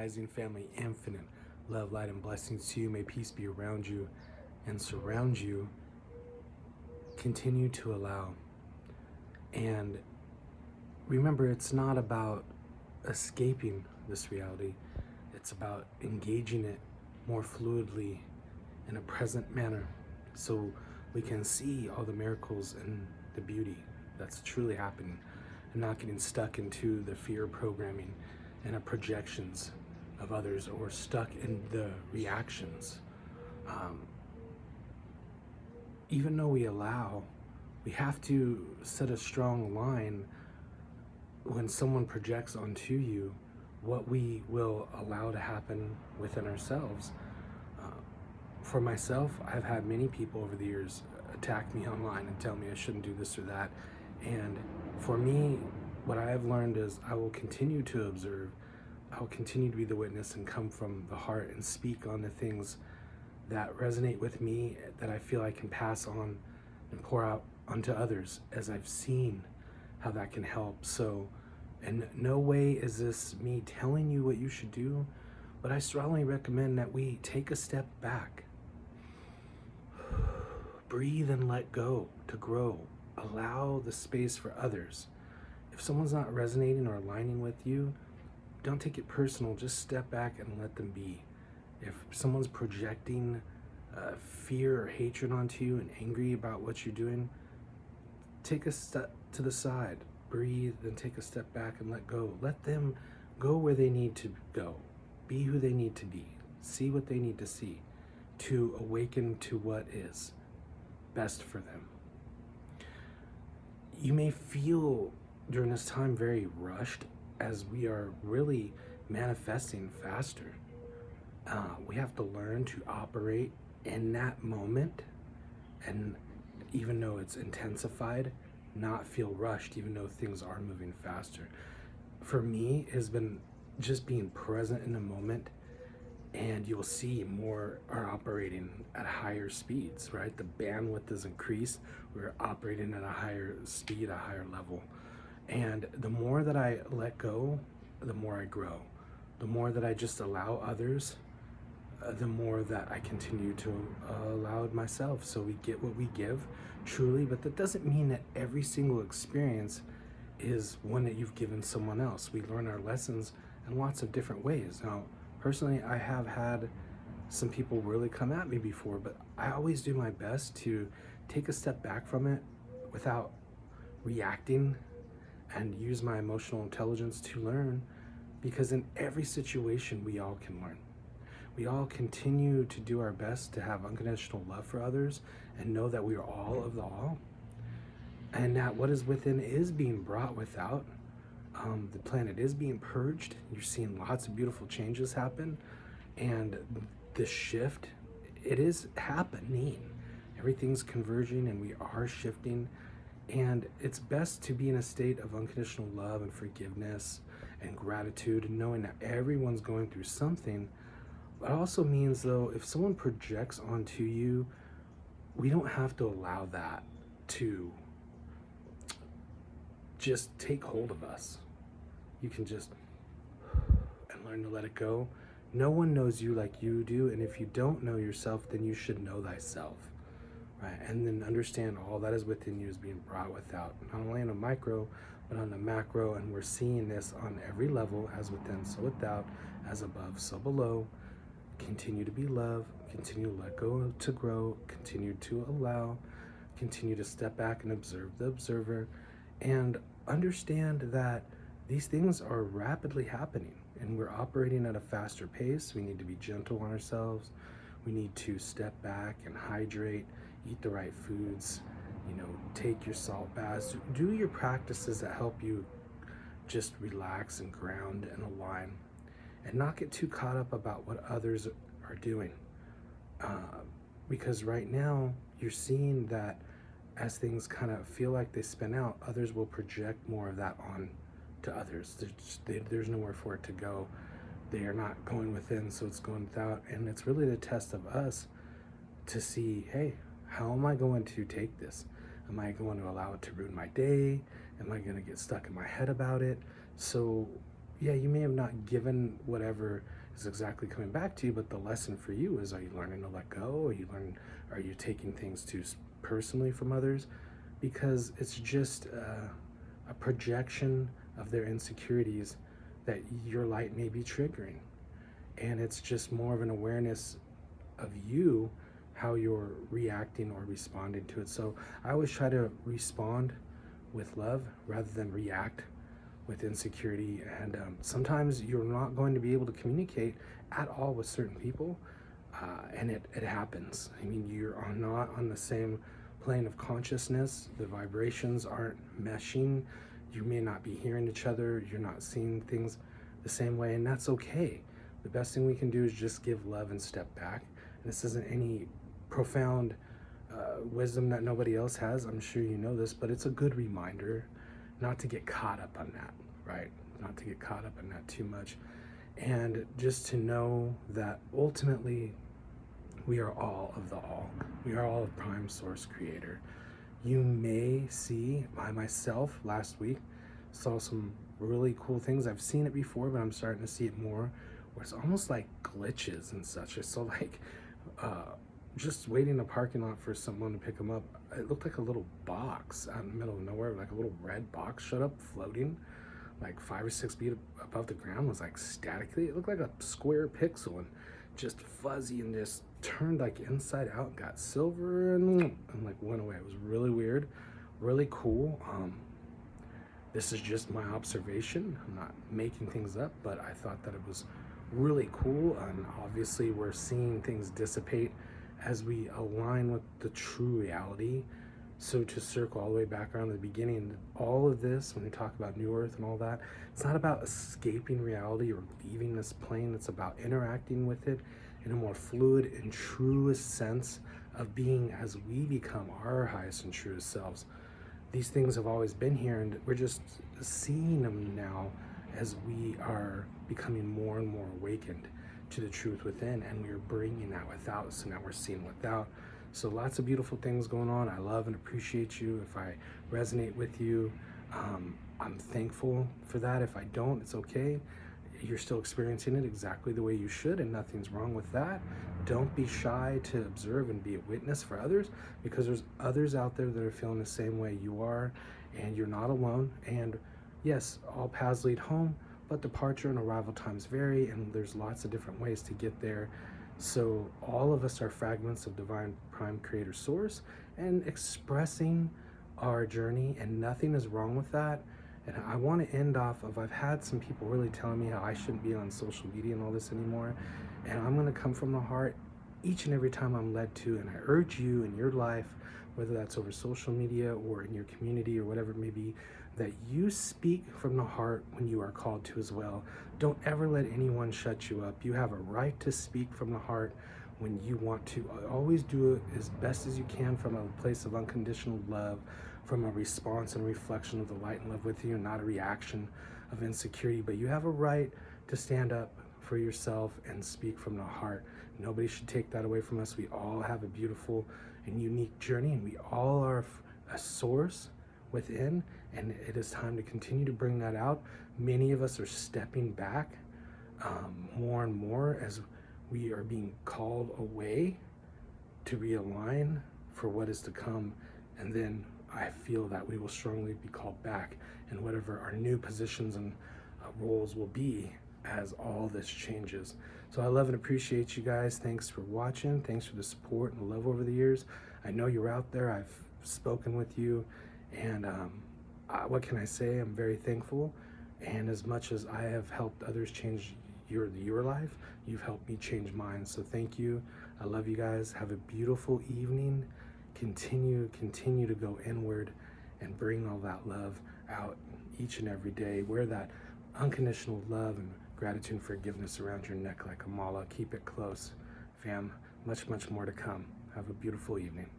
rising, family. Infinite love, light, and blessings to you. May peace be around you and surround you. Continue to allow. And remember, it's not about escaping this reality. It's about engaging it more fluidly in a present manner so we can see all the miracles and the beauty that's truly happening, and not getting stuck into the fear programming and the projections of others, or stuck in the reactions. Even though we allow, we have to set a strong line when someone projects onto you what we will allow to happen within ourselves. For myself, I've had many people over the years attack me online and tell me I shouldn't do this or that. And for me, what I have learned is I will continue to observe, I will continue to be the witness and come from the heart and speak on the things that resonate with me, that I feel I can pass on and pour out onto others, as I've seen how that can help. So in no way is this me telling you what you should do, but I strongly recommend that we take a step back, breathe and let go to grow, allow the space for others. If someone's not resonating or aligning with you, don't take it personal, just step back and let them be. If someone's projecting fear or hatred onto you and angry about what you're doing, take a step to the side, breathe, then take a step back and let go. Let them go where they need to go, be who they need to be, see what they need to see to awaken to what is best for them. You may feel during this time very rushed, as we are really manifesting faster. We have to learn to operate in that moment, and even though it's intensified, not feel rushed even though things are moving faster. For me, it has been just being present in the moment, and you'll see more are operating at higher speeds, right? The bandwidth is increased. We're operating at a higher speed, a higher level. And the more that I let go, the more I grow. The more that I just allow others, the more that I continue to allow it myself. So we get what we give, truly, but that doesn't mean that every single experience is one that you've given someone else. We learn our lessons in lots of different ways. Now, personally, I have had some people really come at me before, but I always do my best to take a step back from it without reacting and use my emotional intelligence to learn, because in every situation we all can learn. We all continue to do our best to have unconditional love for others and know that we are all of the all, and that what is within is being brought without. The planet is being purged. You're seeing lots of beautiful changes happen, and the shift, it is happening. Everything's converging and we are shifting, and it's best to be in a state of unconditional love and forgiveness and gratitude, and knowing that everyone's going through something. It also means, though, if someone projects onto you, we don't have to allow that to just take hold of us. You can just and learn to let it go. No one knows you like you do, and if you don't know yourself, then you should know thyself, right? And then understand all that is within you is being brought without, not only on a micro, but on the macro. And we're seeing this on every level, as within, so without, as above, so below. Continue to be love, continue to let go to grow, continue to allow, continue to step back and observe the observer, and understand that these things are rapidly happening and we're operating at a faster pace. We need to be gentle on ourselves. We need to step back and hydrate, eat the right foods, take your salt baths, do your practices that help you just relax and ground and align, and not get too caught up about what others are doing. Because right now you're seeing that as things kind of feel like they spin out, others will project more of that on to others. There's nowhere for it to go. They are not going within, so it's going without. And it's really the test of us to see, hey, how am I going to take this? Am I going to allow it to ruin my day? Am I going to get stuck in my head about it? So, yeah, you may have not given whatever is exactly coming back to you, but the lesson for you is, are you learning to let go? Are you taking things too personally from others? Because it's just a projection of their insecurities that your light may be triggering. And it's just more of an awareness of you, how you're reacting or responding to it. So I always try to respond with love rather than react with insecurity. And sometimes you're not going to be able to communicate at all with certain people, and it happens. I mean, not on the same plane of consciousness. The vibrations aren't meshing. You may not be hearing each other. You're not seeing things the same way, and that's okay. The best thing we can do is just give love and step back. And this isn't any profound wisdom that nobody else has. I'm sure you know this, but it's a good reminder not to get caught up on that, right? Not to get caught up in that too much. And just to know that ultimately we are all of the all. We are all a prime source creator. You may see, I myself last week saw some really cool things. I've seen it before, but I'm starting to see it more, where it's almost like glitches and such. I saw like just waiting in a parking lot for someone to pick them up. It looked like a little box out in the middle of nowhere, like a little red box showed up floating like 5 or 6 feet above the ground. It was like statically, it looked like a square pixel and just fuzzy, and just turned like inside out, got silver and like went away. It was really weird, really cool. This is just my observation. I'm not making things up, but I thought that it was really cool. And obviously we're seeing things dissipate as we align with the true reality. So to circle all the way back around to the beginning, all of this, when we talk about New Earth and all that, it's not about escaping reality or leaving this plane. It's about interacting with it in a more fluid and truest sense of being as we become our highest and truest selves. These things have always been here, and we're just seeing them now as we are becoming more and more awakened to the truth within, and we are bringing that without. So now we're seeing without. So lots of beautiful things going on. I love and appreciate you. If I resonate with you, I'm thankful for that. If I don't, it's okay. You're still experiencing it exactly the way you should, and nothing's wrong with that. Don't be shy to observe and be a witness for others, because there's others out there that are feeling the same way you are, and you're not alone. And yes, all paths lead home, but departure and arrival times vary, and there's lots of different ways to get there. So all of us are fragments of divine prime creator source, and expressing our journey, and nothing is wrong with that. And I want to end off of, I've had some people really telling me how I shouldn't be on social media and all this anymore, and I'm going to come from the heart each and every time I'm led to. And I urge you in your life, whether that's over social media or in your community or whatever it may be, that you speak from the heart when you are called to as well. Don't ever let anyone shut you up. You have a right to speak from the heart when you want to. Always do it as best as you can from a place of unconditional love, from a response and reflection of the light and love with you, not a reaction of insecurity. But you have a right to stand up for yourself and speak from the heart. Nobody should take that away from us. We all have a beautiful and unique journey, and we all are a source within, and it is time to continue to bring that out. Many of us are stepping back more and more as we are being called away to realign for what is to come. And then I feel that we will strongly be called back in whatever our new positions and roles will be as all this changes. So I love and appreciate you guys. Thanks for watching. Thanks for the support and the love over the years. I know you're out there. I've spoken with you, and what can I say? I'm very thankful. And as much as I have helped others change your life, you've helped me change mine. So thank you. I love you guys. Have a beautiful evening. Continue to go inward and bring all that love out each and every day. Wear that unconditional love and gratitude and forgiveness around your neck like a mala. Keep it close, fam. Much more to come. Have a beautiful evening.